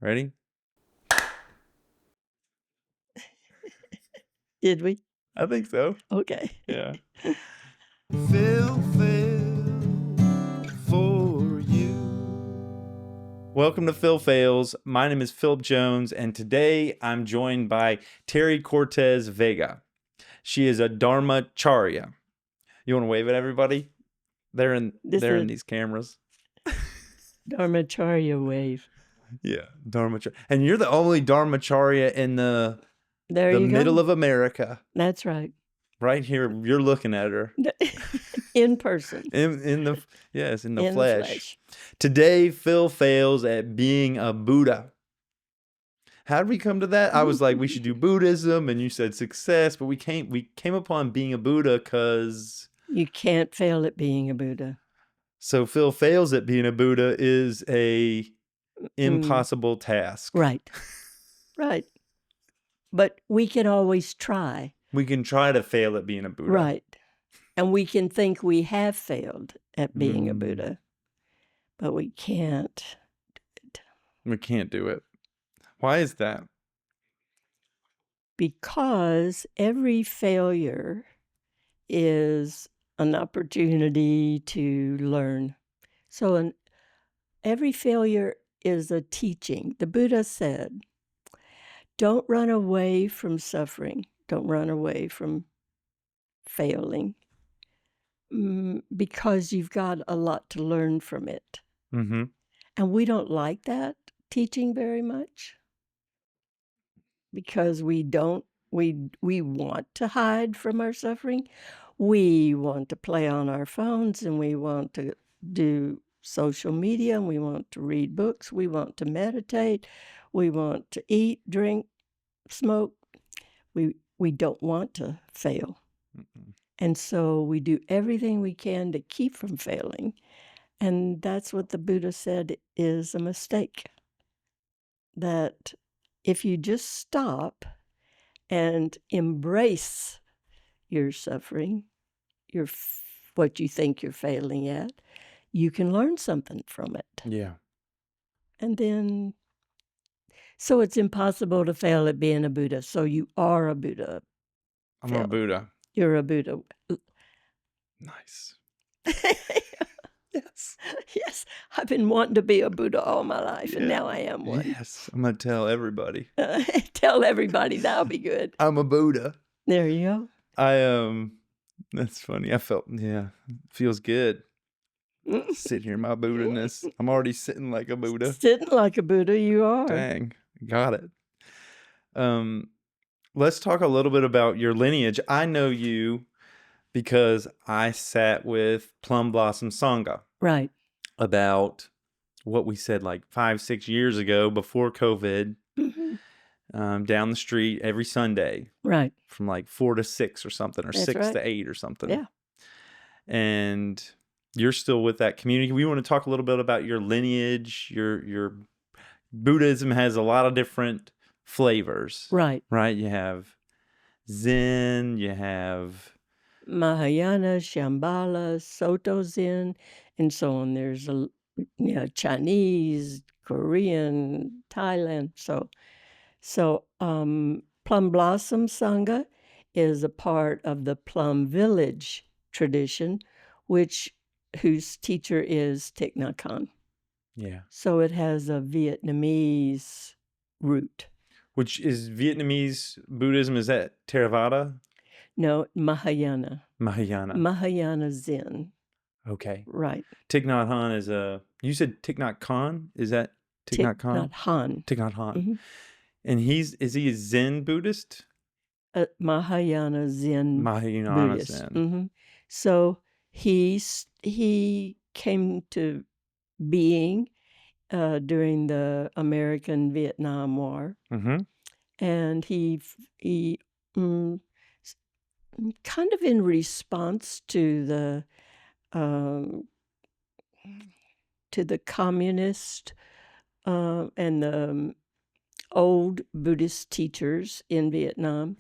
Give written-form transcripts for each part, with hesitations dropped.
Ready? Did we? I think so. Okay. Yeah. Phil Phails for you. Welcome to Phil Phails. My name is Philip Jones, and today I'm joined by Terry Cortes Vega. She is a Dharmacharya. You want to wave at everybody? They're in these cameras. Dharmacharya wave. Yeah, Dharmacharya. And you're the only Dharmacharya in the middle of America. That's right. Right here, you're looking at her. In person. In the flesh. Today, Phil fails at being a Buddha. How did we come to that? I was like, we should do Buddhism, and you said success, but we came upon being a Buddha because you can't fail at being a Buddha. So Phil fails at being a Buddha is a impossible task. Right. Right. But we can always try. We can try to fail at being a Buddha. Right. And we can think we have failed at being a Buddha, but we can't do it. We can't do it. Why is that? Because every failure is an opportunity to learn. So every failure is a teaching. The Buddha said, don't run away from suffering. Don't run away from failing. Because you've got a lot to learn from it. Mm-hmm. And we don't like that teaching very much because we want to hide from our suffering. We want to play on our phones, and we want to do social media, and we want to read books. We want to meditate. We want to eat, drink, smoke. We don't want to fail. Mm-mm. And so we do everything we can to keep from failing. And that's what the Buddha said is a mistake. That if you just stop and embrace your suffering, what you think you're failing at, you can learn something from it. Yeah. And then, so it's impossible to fail at being a Buddha. So you are a Buddha. I'm a Buddha. You're a Buddha. Nice. Yes. Yes. I've been wanting to be a Buddha all my life, and now I am one. Yes. I'm going to tell everybody. Tell everybody. That'll be good. I'm a Buddha. There you go. That's funny. Feels good. Sitting here in my Buddha-ness. I'm already sitting like a Buddha. Sitting like a Buddha, you are. Dang. Got it. Let's talk a little bit about your lineage. I know you because I sat with Plum Blossom Sangha. Right. About what we said like 5-6 years ago before COVID, down the street every Sunday. Right. From like 4 to 6 or something, or That's 6 right. to 8 or something. Yeah. And you're still with that community. We want to talk a little bit about your lineage. Your Buddhism has a lot of different flavors. Right. Right? You have Zen, you have Mahayana, Shambhala, Soto Zen, and so on. There's Chinese, Korean, Thailand. So Plum Blossom Sangha is a part of the Plum Village tradition, whose teacher is Thich Nhat Hanh. Yeah. So it has a Vietnamese root. Which is Vietnamese Buddhism? Is that Theravada? No, Mahayana. Mahayana Zen. Okay. Right. Thich Nhat Hanh is you said Thich Nhat Hanh? Is that Thich Nhat Hanh? Thich Nhat Hanh. Mm-hmm. And is he a Zen Buddhist? Mahayana Zen. Mahayana Buddhist. Zen. Mm-hmm. So he came to being during the American-Vietnam War. Mm-hmm. And he kind of in response to the communist and the old Buddhist teachers in Vietnam,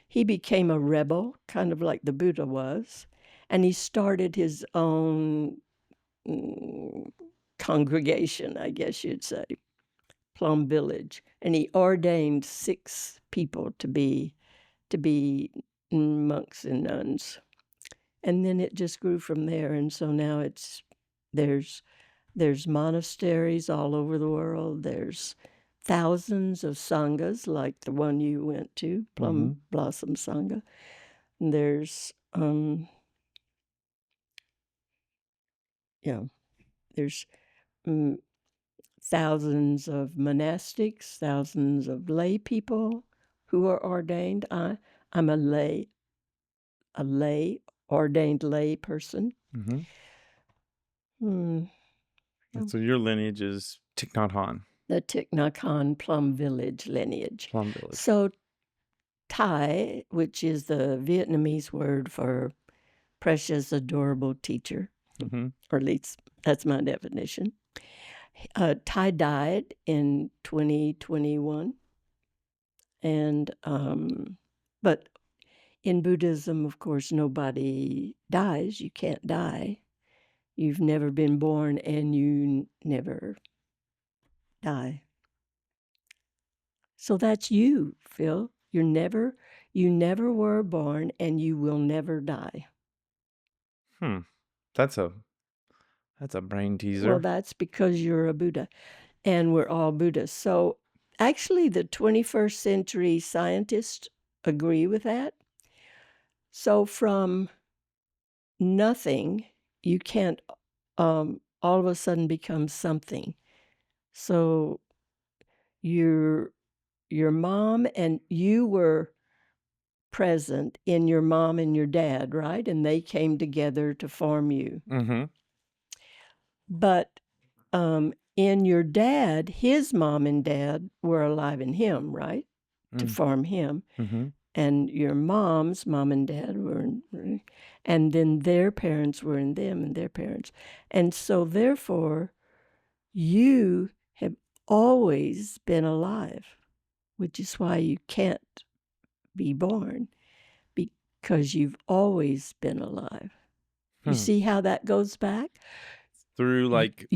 he became a rebel, kind of like the Buddha was, and he started his own congregation, I guess you'd say, Plum Village, and he ordained 6 people to be monks and nuns. And then it just grew from there, and so now there's monasteries all over the world. There's thousands of sanghas, like the one you went to, Plum Blossom Sangha. And there's thousands of monastics, thousands of lay people who are ordained. I'm a lay ordained lay person. And so your lineage is Thich Nhat Hanh. The Thich Nhat Hanh Plum Village lineage. Plum Village. So Thai, which is the Vietnamese word for precious, adorable teacher, or at least that's my definition. Thai died in 2021, and but in Buddhism, of course, nobody dies. You can't die. You've never been born, and you never die. So that's you, Phil. You never were born, and you will never die. That's a brain teaser. Well, that's because you're a Buddha, and we're all Buddhists. So actually, the 21st century scientists agree with that. So from nothing, you can't all of a sudden become something. So your mom and you were present in your mom and your dad, right? And they came together to form you. But in your dad, his mom and dad were alive in him, right? To form him. And your mom's mom and dad were and then their parents were in them and their parents. And so therefore, you have always been alive, which is why you can't be born, because you've always been alive. You see how that goes back? Through like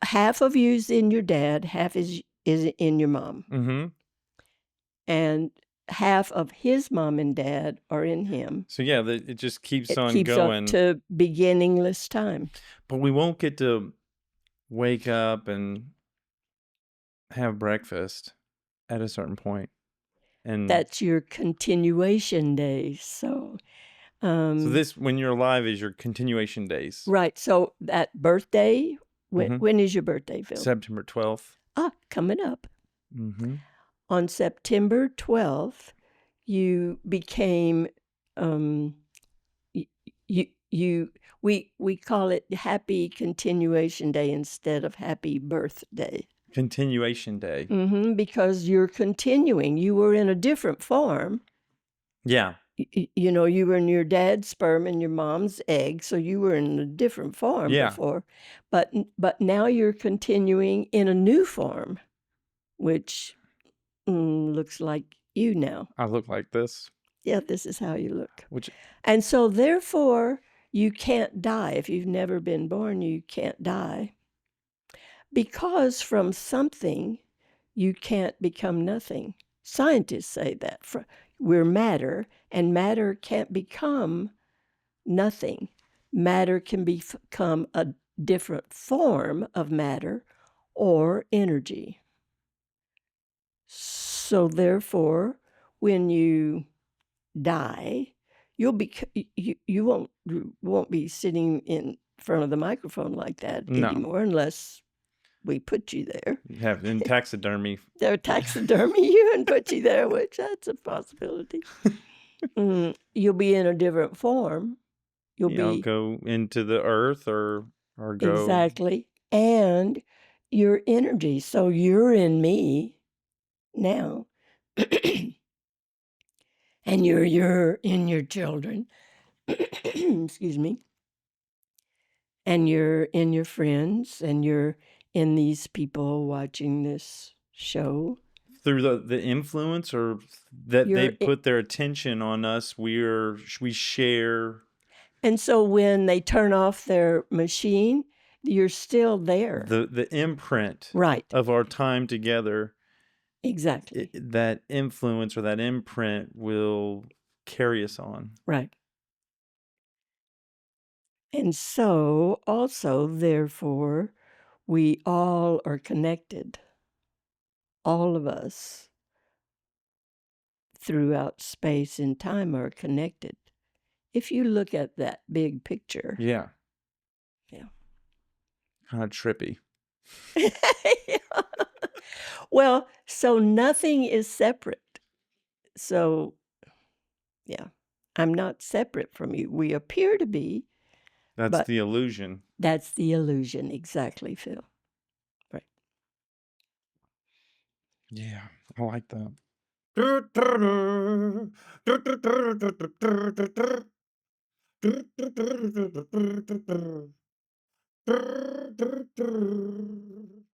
half of you's in your dad, half is in your mom. And half of his mom and dad are in him. So yeah, it just keeps on keeps going. Up to beginningless time. But we won't get to wake up and have breakfast at a certain point. And that's your continuation days. So this, when you're alive, is your continuation days. Right. So that birthday, when is your birthday, Phil? September 12th. Coming up. On September 12th, you became, we call it Happy Continuation Day instead of Happy Birthday. Continuation Day. Because you're continuing. You were in a different form. Yeah. You were in your dad's sperm and your mom's egg, so you were in a different form before. But now you're continuing in a new form, which looks like you now. I look like this. Yeah, this is how you look. And so therefore, you can't die. If you've never been born, you can't die. Because from something, you can't become nothing. Scientists say that. We're matter, and matter can't become nothing. Matter can become a different form of matter or energy. So therefore, when you die, you won't be sitting in front of the microphone like that anymore, unless we put you there. Have in taxidermy. They'll taxidermy you and put you there, which that's a possibility. You'll be in a different form. You'll go into the earth or go. Exactly. And your energy. So you're in me now. And you're in your children. Excuse me. And you're in your friends, and you're in these people watching this show. Through the influence, or that they put their attention on us, we share. And so when they turn off their machine, You're still there. The imprint Right. of our time together, Exactly. that influence or that imprint will carry us on. Right. And so, also, therefore, we all are connected. All of us throughout space and time are connected. If you look at that big picture. Yeah. Yeah. Kind of trippy. Well, so nothing is separate. So, yeah, I'm not separate from you. We appear to be, That's but the illusion. that's the illusion. Exactly, Phil. Right. Yeah, I like that.